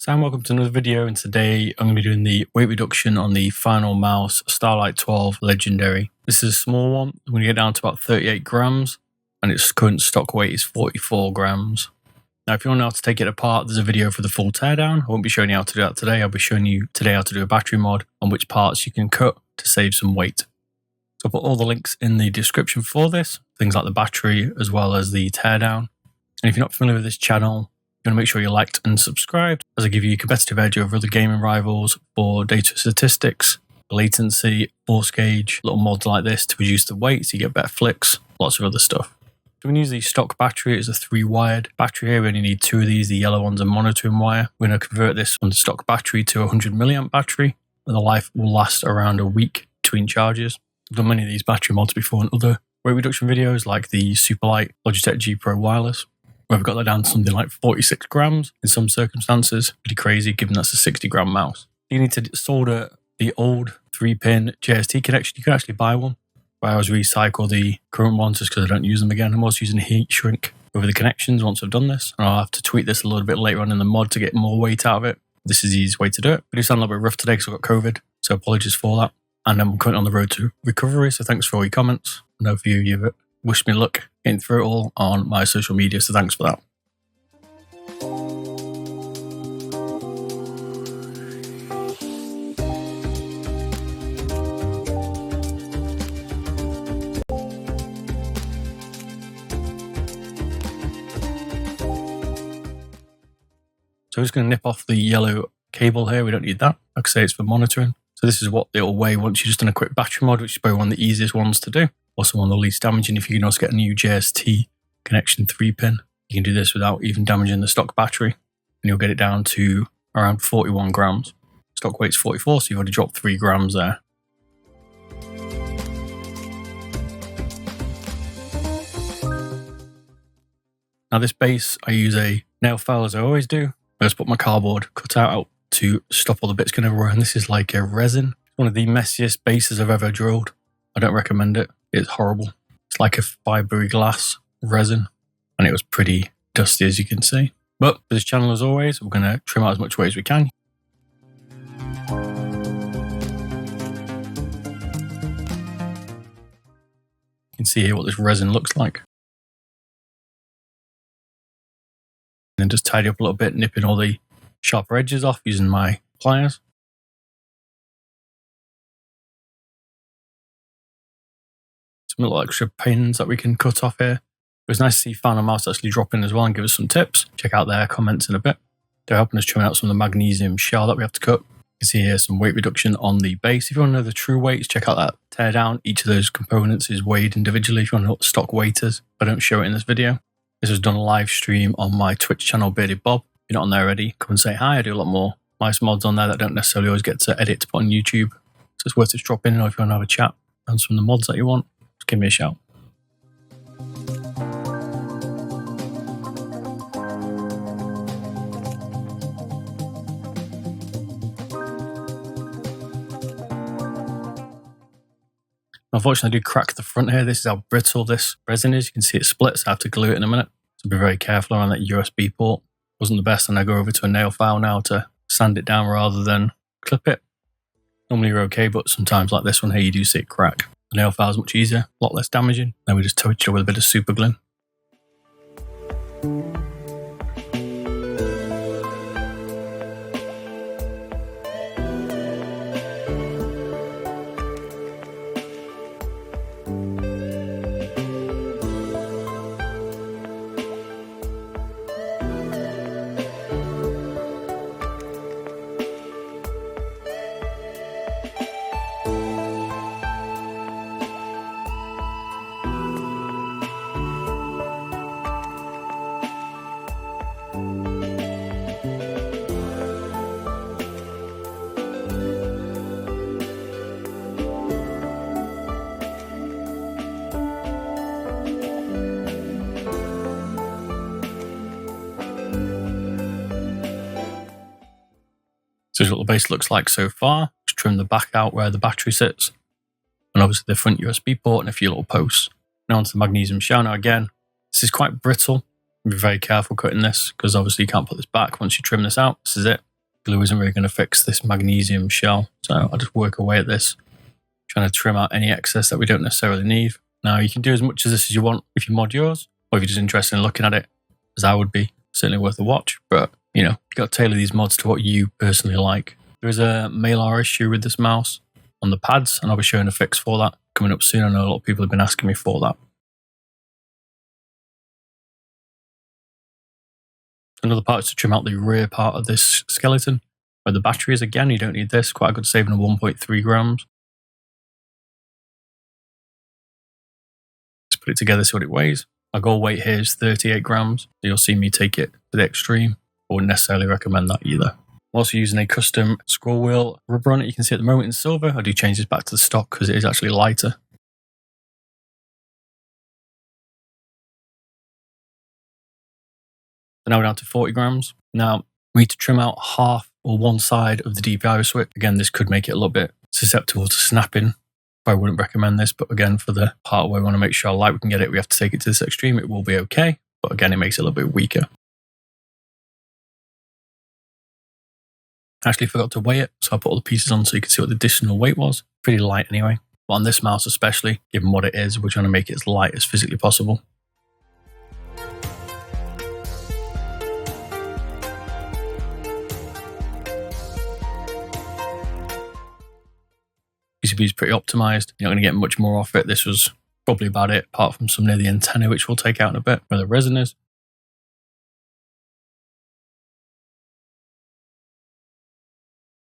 So welcome to another video, and today I'm going to be doing the weight reduction on the Finalmouse Starlight 12 Legendary. This is a small one. I'm going to get down to about 38 grams and its current stock weight is 44 grams. Now if you want to know how to take it apart, there's a video for the full teardown. I won't be showing you how to do that today. I'll be showing you today how to do a battery mod on which parts you can cut to save some weight. So I'll put all the links in the description for this, things like the battery as well as the teardown. And if you're not familiar with this channel, you want to make sure you're liked and subscribed, as I give you a competitive edge over other gaming rivals for data statistics, latency, force gauge, little mods like this to reduce the weight so you get better flicks, lots of other stuff. So we can use the stock battery. It's a 3-wired battery here. We only need 2 of these. The yellow one's a monitoring wire. We're going to convert this from the stock battery to a 100 milliamp battery, and the life will last around a week between charges. I've done many of these battery mods before in other weight reduction videos like the Superlight Logitech G Pro Wireless, where I've got that down to something like 46 grams in some circumstances. Pretty crazy given that's a 60-gram mouse. You need to solder the old 3-pin JST connection. You can actually buy one. I always recycle the current ones just because I don't use them again. I'm also using heat shrink over the connections once I've done this. And I'll have to tweak this a little bit later on in the mod to get more weight out of it. This is the easiest way to do it. I do sound a little bit rough today because I've got COVID, so apologies for that. And I'm currently on the road to recovery, so thanks for all your comments. I know a few of you have wished me luck getting through it all on my social media, so thanks for that. So I'm just going to nip off the yellow cable here. We don't need that. Like I say, it's for monitoring. So this is what it'll weigh once you've just done a quick battery mod, which is probably one of the easiest ones to do. Also one of the least damaging. If you can also get a new JST connection 3-pin, you can do this without even damaging the stock battery. And you'll get it down to around 41 grams. Stock weight's 44, so you've already dropped 3 grams there. Now this base, I use a nail file as I always do. I just put my cardboard cutout out to stop all the bits going everywhere. And this is like a resin. One of the messiest bases I've ever drilled. I don't recommend it. It's horrible. It's like a fibery glass resin. And it was pretty dusty, as you can see. But for this channel, as always, we're going to trim out as much weight as we can. You can see here what this resin looks like. And just tidy up a little bit, nipping all the sharper edges off using my pliers. Some little extra pins that we can cut off here. It was nice to see Finalmouse actually drop in as well and give us some tips. Check out their comments in a bit. They're helping us trim out some of the magnesium shell that we have to cut. You can see here some weight reduction on the base. If you want to know the true weights, check out that teardown. Each of those components is weighed individually. If you want to know what the stock weight is, I don't show it in this video. This was done live stream on my Twitch channel, Bearded Bob. If you're not on there already, come and say hi. I do a lot more nice mods on there that don't necessarily always get to edit to put on YouTube. So it's worth just dropping in, or if you want to have a chat on some of the mods that you want, just give me a shout. Unfortunately, I do crack the front here. This is how brittle this resin is. You can see it splits. I have to glue it in a minute. So be very careful around that USB port. Wasn't the best, and I go over to a nail file now to sand it down rather than clip it. Normally you're okay, but sometimes like this one here, you do see it crack. The nail file is much easier, a lot less damaging. Then we just touch it with a bit of super glue. So this is what the base looks like so far. Just trim the back out where the battery sits. And obviously the front USB port and a few little posts. Now onto the magnesium shell. Now again, this is quite brittle. Be very careful cutting this because obviously you can't put this back once you trim this out. This is it. Glue isn't really going to fix this magnesium shell, so I'll just work away at this, trying to trim out any excess that we don't necessarily need. Now, you can do as much of this as you want if you mod yours, or if you're just interested in looking at it, as I would be. Certainly worth a watch, but you've got to tailor these mods to what you personally like. There is a Malar issue with this mouse on the pads, and I'll be showing a fix for that coming up soon. I know a lot of people have been asking me for that. Another part is to trim out the rear part of this skeleton, where the battery is. Again, you don't need this, quite a good saving of 1.3 grams. Let's put it together, see what it weighs. My goal weight here is 38 grams, so you'll see me take it to the extreme. I wouldn't necessarily recommend that either. I'm also using a custom scroll wheel rubber on it. You can see at the moment in silver. I do change this back to the stock because it is actually lighter. So now we're down to 40 grams. Now we need to trim out half or one side of the DPI switch. Again, this could make it a little bit susceptible to snapping. I wouldn't recommend this, but again, for the part where we want to make sure how light we can get it, we have to take it to this extreme. It will be okay, but again, it makes it a little bit weaker. I actually forgot to weigh it, so I put all the pieces on so you can see what the additional weight was. Pretty light anyway. But on this mouse especially, given what it is, we're trying to make it as light as physically possible. PCB is pretty optimized. You're not going to get much more off it. This was probably about it, apart from some near the antenna, which we'll take out in a bit, where the resin is.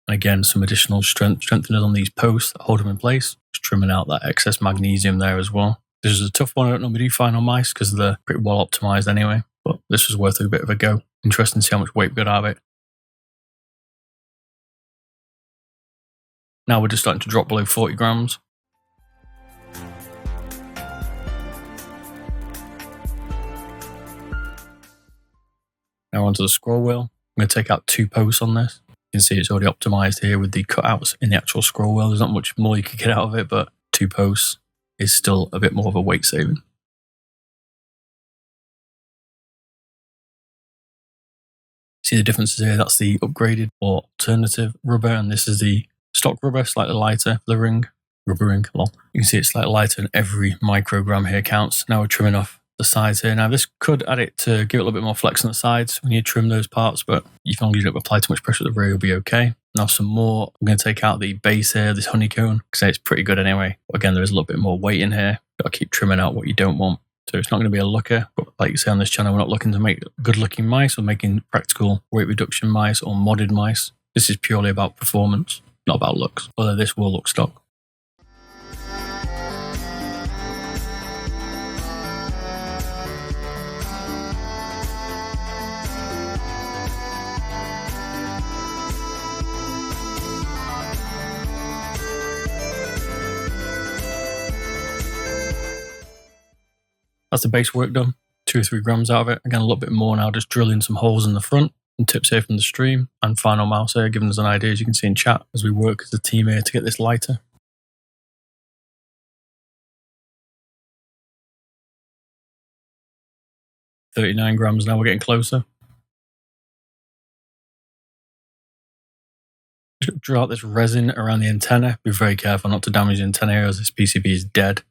And again, some additional strengtheners on these posts that hold them in place. Just trimming out that excess magnesium there as well. This is a tough one. I don't normally do final mice because they're pretty well optimized anyway, but this was worth a bit of a go. Interesting to see how much weight we got out of it. Now we're just starting to drop below 40 grams. Now onto the scroll wheel. I'm going to take out 2 posts on this. You can see it's already optimized here with the cutouts in the actual scroll wheel. There's not much more you could get out of it, but 2 posts is still a bit more of a weight saving. See the differences here? That's the upgraded or alternative rubber, and this is the stock rubber, slightly lighter for the ring. Rubber ring, lol. You can see it's slightly lighter and every microgram here counts. Now we're trimming off the sides here. Now this could add it to give it a little bit more flex on the sides when you trim those parts, but if you don't apply too much pressure at the rear, you'll be okay. Now some more, I'm going to take out the base here, this honeycomb, because it's pretty good anyway. But again, there is a little bit more weight in here. Got to keep trimming out what you don't want. So it's not going to be a looker, but like you say on this channel, we're not looking to make good looking mice. We're making practical weight reduction mice or modded mice. This is purely about performance, not about looks, although this will look stock. That's the base work done, 2 or 3 grams out of it. Again, a little bit more now, just drilling some holes in the front. And tips here from the stream and Finalmouse here, giving us an idea, as you can see in chat, as we work as a team here to get this lighter. $39 grams now, we're getting closer. Just draw out this resin around the antenna. Be very careful not to damage the antenna here, as this PCB is dead.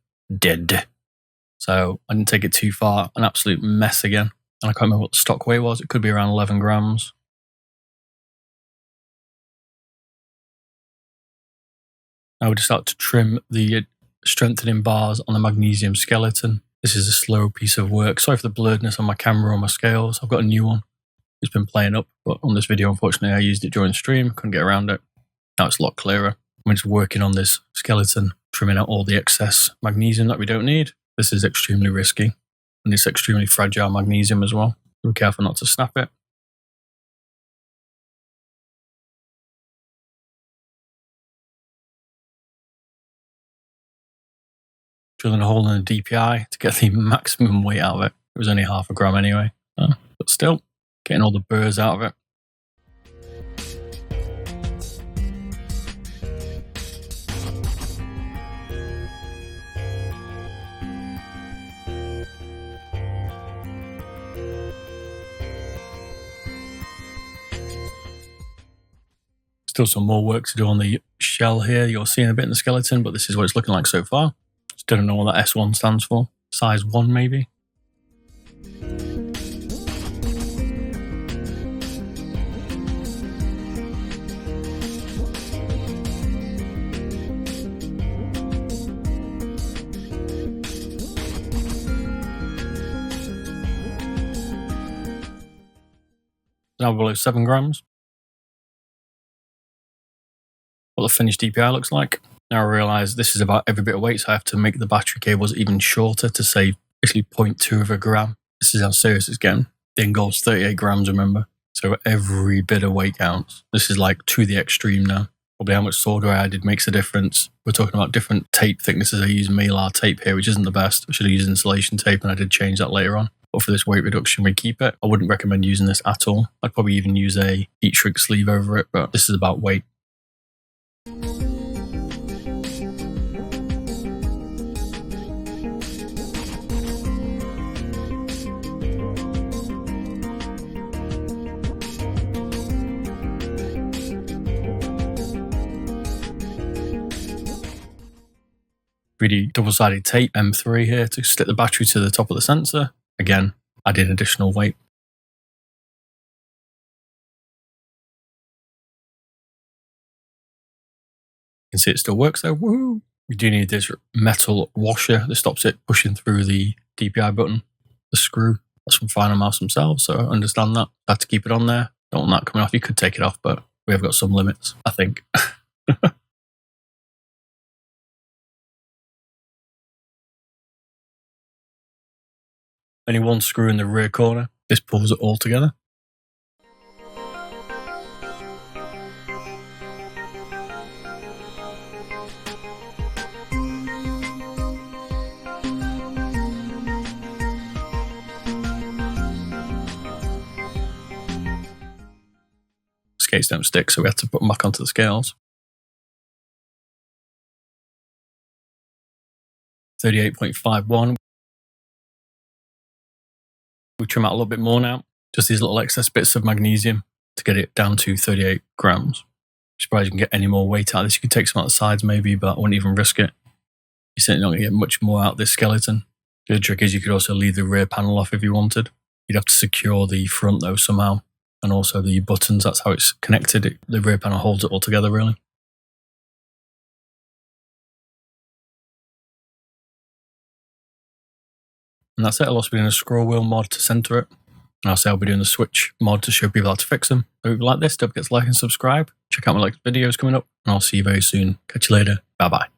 So I didn't take it too far. An absolute mess again. And I can't remember what the stock weight was. It could be around 11 grams. Now we just start to trim the strengthening bars on the magnesium skeleton. This is a slow piece of work. Sorry for the blurredness on my camera or my scales. I've got a new one. It's been playing up, but on this video, unfortunately, I used it during stream. Couldn't get around it. Now it's a lot clearer. I'm just working on this skeleton, trimming out all the excess magnesium that we don't need. This is extremely risky. And it's extremely fragile magnesium as well. Be careful not to snap it. Drilling a hole in the DPI to get the maximum weight out of it. It was only 0.5 gram anyway. But still, getting all the burrs out of it. Still some more work to do on the shell here. You're seeing a bit in the skeleton, but this is what it's looking like so far. Still don't know what that S1 stands for. Size 1 maybe? Now below 7 grams. What the finished DPI looks like. Now I realise this is about every bit of weight, so I have to make the battery cables even shorter to save basically 0.2 of a gram. This is how serious it's getting. The end goal is 38 grams, remember? So every bit of weight counts. This is like to the extreme now. Probably how much solder I added makes a difference. We're talking about different tape thicknesses. I use Mylar tape here, which isn't the best. I should have used insulation tape, and I did change that later on. But for this weight reduction, we keep it. I wouldn't recommend using this at all. I'd probably even use a heat shrink sleeve over it, but this is about weight. Really double-sided tape M3 here to stick the battery to the top of the sensor. Again, adding additional weight. You can see it still works though. Woo! We do need this metal washer that stops it pushing through the DPI button, the screw. That's from Finalmouse themselves, so I understand that. I had to keep it on there. Don't want that coming off. You could take it off, but we have got some limits, I think. Only one screw in the rear corner. This pulls it all together. Skates don't stick, so we have to put them back onto the scales. 38.51. We trim out a little bit more now. Just these little excess bits of magnesium to get it down to 38 grams. I'm surprised you can get any more weight out of this. You could take some out the sides maybe, but I wouldn't even risk it. You're certainly not going to get much more out of this skeleton. The other trick is you could also leave the rear panel off if you wanted. You'd have to secure the front though somehow. And also the buttons, that's how it's connected. The rear panel holds it all together really. And that's it. I'll also be doing a scroll wheel mod to center it. And I'll say I'll be doing the switch mod to show people how to fix them. So if you like this, don't forget to like and subscribe. Check out my next videos coming up. And I'll see you very soon. Catch you later. Bye bye.